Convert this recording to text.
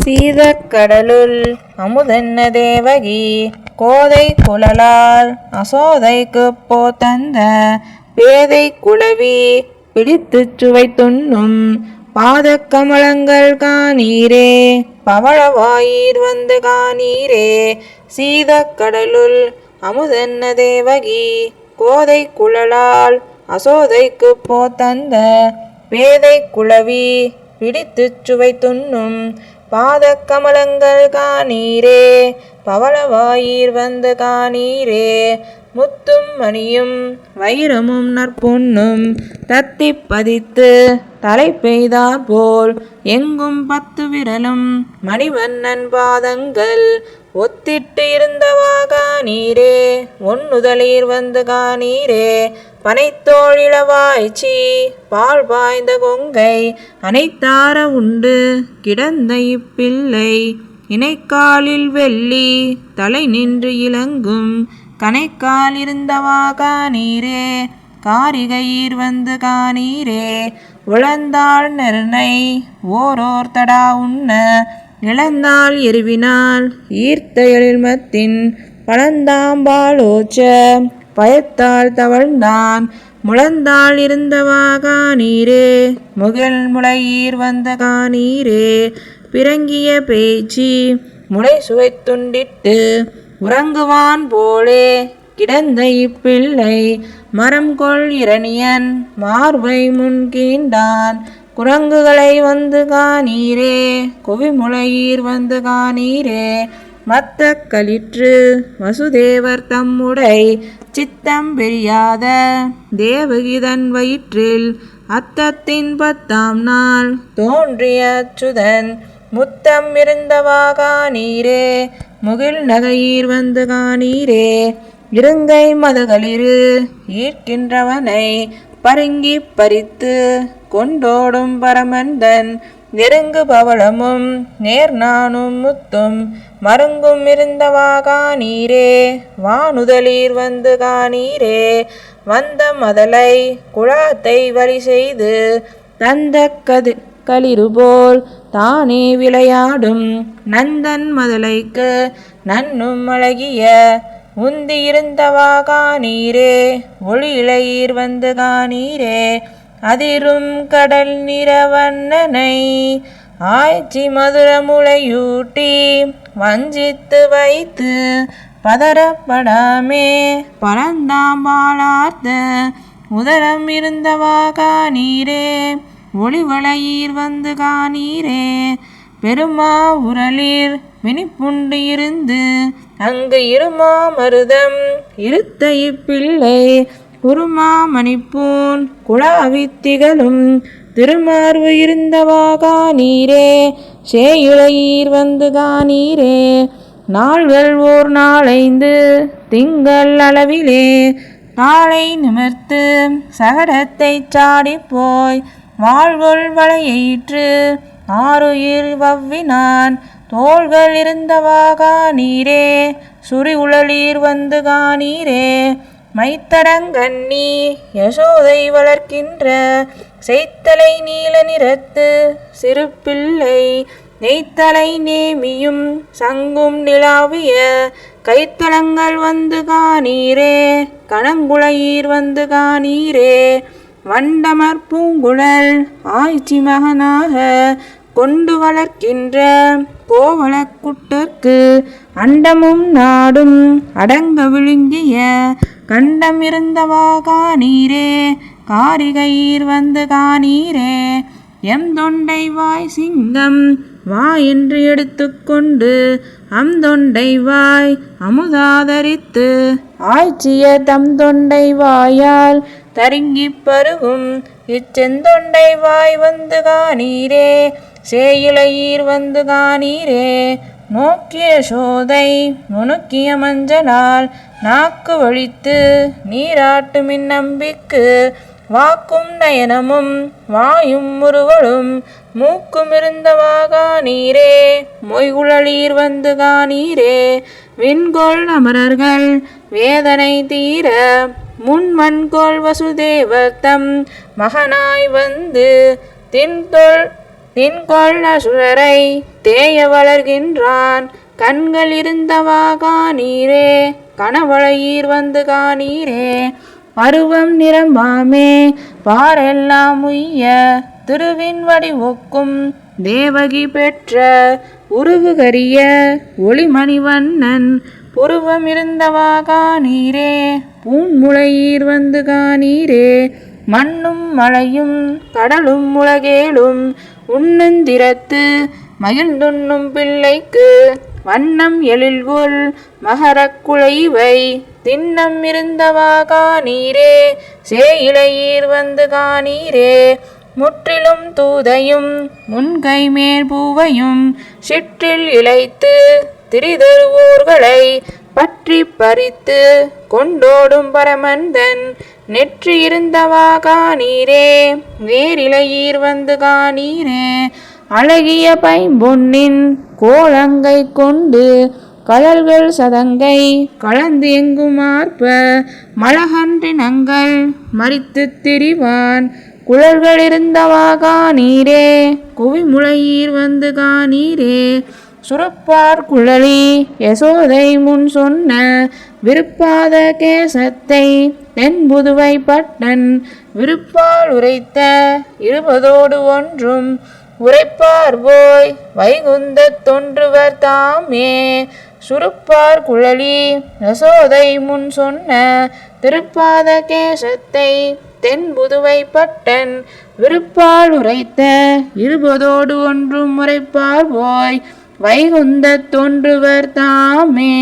சீதக்கடலுள் அமுதென்ன தேவகி கோதை குழலால் அசோதைக்குப் போதந்த பேதை குழவி பிடித்துச் சுவை துண்ணும் பாதக் கமலங்கள் காணீரே பவளவாயீர் வந்து காணீரே. சீதக்கடலுள் அமுதென்ன தேவகி கோதை குழலால் அசோதைக்குப் போதந்த பேதை குழவி பிடித்துச் சுவை துண்ணும் பாதக் கமலங்கள் காணீரே பவளவாயீர் வந்து காணீரே. முத்தும் மணியும் வைரமும் நற்பொன்னும் தத்திப் பதித்து தலை பெய்தார் போல் எங்கும் 10 விரலும் மணிவண்ணன் பாதங்கள் ஒத்திட்டு இருந்தவா காணீரே ஒன்னுதலீர் வந்து காணீரே. பனைத்தோள் இளவாய்ச்சி பால் பாய்ந்த கொங்கை அனைத்தார உண்டு கிடந்த இப்பிள்ளை இணைக்காலில் வெள்ளி தலை நின்று இலங்கும் கணைக்கால் இருந்தவா காணீரே காரிகையீர் வந்து காணீரே. உழந்தாள் நெருணை ஓரோர் தடா உண்ண இழந்தாள் எருவினால் ஈர்த்த எழில்மத்தின் பழந்தாம்பாலோச்ச பயத்தால் தவழ்ந்தான் முழந்தாள் இருந்தவா காணீரே முகில் முளையீர் வந்த காணீரே. பிறங்கிய பேச்சி முளை சுவைத்துண்டிட்டு உறங்குவான் போலே கிடந்த இப்பிள்ளை மரம் கொள் இரணியன் மார்பை முன்கீண்டான் குரங்குகளை வந்து காணீரே குவிமுளையீர் வந்து காணீரே. மத்த களிற்று வசுதேவர் தம்முடை சித்தம் பெரியாத தேவகிதன் வயிற்றில் அத்தத்தின் 10ஆம் நாள் தோன்றிய அச்சுதன் முத்தம் இருந்தவா காணீரே முகில் நகையீர் வந்து காணீரே. இருங்கை மதகளிரு ஈர்க்கின்றவனை பருங்கி பறித்து கொண்டோடும் பரமந்தன் நெருங்கு பவளமும் நேர்நானும் முத்தும் மருங்கும் இருந்தவா காணீரே வானுதலீர் வந்து காணீரே. வந்த மதலை குழாத்தை வழி செய்து தந்த களிறுபோல் தானே விளையாடும் நந்தன் மதலைக்கு நன்னும் அழகிய உந்தி இருந்தவா காணீரே ஒளி இளையீர் வந்து காணீரே. அதிரும் கடல் நிறவண்ணனை ஆய்ச்சி மதுர முளையூட்டி வஞ்சித்து வைத்து பதறப்படாமே பழந்தாம்பாளார்த்த உதரம் இருந்தவா காணீரே ஒளிவளையீர் வந்து காணீரே. பெருமா உரளிர் வினிப்புண்டு இருந்து அங்கு இருமா மருதம் இருத்த இப்பிள்ளை குருமா மணிப்பூன் குழாவித்திகளும் திருமார்பு இருந்தவா காணீரே சேயுளையீர் வந்து காணீரே. நாள்கள் ஓர் 4 திங்கள் அளவிலே தாளை நிமிர்த்து சகடத்தை சாடிப்போய் வாழ்கொள் வளையிற்று ஆறுயிர் வவ்வினான் தோள்கள் இருந்தவா காணீரே சுரி உழலீர் வந்து காணீரே. மைத்தடங்கண்ணி யசோதை வளர்க்கின்ற செய்த்தலை நீல நிறத்து சிறு பிள்ளை நெய்த்தலை நேமியும் சங்கும் நிலாவிய கைத்தளங்கள் வந்து காணீரே கணங்குளையீர் வந்து காணீரே. வண்டமர் பூங்குழல் ஆய்ச்சி மகனாக கொண்டு வளர்க்கின்ற கோவலக்குட்டற்கு அண்டமும் நாடும் அடங்க விழுங்கிய கண்டம் இருந்தவா காணீரே காரிகையீர் வந்து காணீரே. எம் தொண்டை வாய் சிங்கம் வா என்று எடுத்துக்கொண்டு தொண்டை வாய் அமுதாதரித்து ஆய்ச்சிய தம் தொண்டை வாயால் தருங்கி பருகும் இச்செந்தொண்டை வாய் வந்து காணீரே சேயிளையீர் வந்து காணீரே. நோக்கிய சோதை நுணுக்கிய மஞ்சளால் நாக்கு வழித்து நீராட்டு மின்னம்பிக்கு வாக்கும் நயனமும் வாயும் முருவலும் மூக்கும் இருந்தவா காணீரே மொய்குழலீர் வந்து காணீரே. விண்கோள் அமரர்கள் வேதனை தீர முன்மண்கோள் வசுதேவர் தம் மகனாய் வந்து தின்தொள் தின்கொள் அசுரரை தேய வளர்கின்றான் கண்கள் இருந்தவா காணீரே கணவளையீர் வந்து காணீரே பருவம் நிரம்பாமே பாரெல்லாம் உய்ய திருவின் வடி ஒக்கும் தேவகி பெற்ற உருவுகரிய ஒளிமணிவண்ணன் புருவம் இருந்தவா காணீரே பூன்முளையீர் வந்து காணீரே மண்ணும் மலையும் கடலும் உலகேலும் உண்ணுந்திரத்து மகிழ்ந்துண்ணும் பிள்ளைக்கு வண்ணம் எழில்கொள் மகரக் குழைவை திண்ணம் இருந்தவா காணீரே சேயிலையீர் வந்து காணீரே முற்றிலும் தூதையும் முன்கை மேல் பூவையும் சிற்றில் இழைத்து திரிதருவோர்களை பற்றி பறித்து கொண்டோடும் பரமந்தன் நெற்றி இருந்தவா காணீரே வேரிலையீர் வந்து காணீரே அழகிய பைம்பொன்னின் கோலங்கை கொண்டு கழல்கள் சதங்கை கலந்து எங்கும் ஆர்ப்ப மலகன்றினங்கள் மறித்து திரிவான் குழல்கள் இருந்தவா காணீரே குவிமுளையீர் வந்து காணீரே சுரப்பார் குழலி யசோதை முன் சொன்ன விருப்பாத கேசத்தை தென்புதுவை பட்டன் விருப்பால் உரைத்த இருபதோடு ஒன்றும் உரைப்பார் போய் வைகுந்த தொன்றுவர் தாமே சுருப்பார் குழலி யசோதை முன் சொன்ன திருப்பாத கேசத்தை தென்புதுவை பட்டன் விருப்பால் உரைத்த இருபதோடு ஒன்றும் உரைப்பார் போய் வைகுந்த தொன்றுவர் தாமே.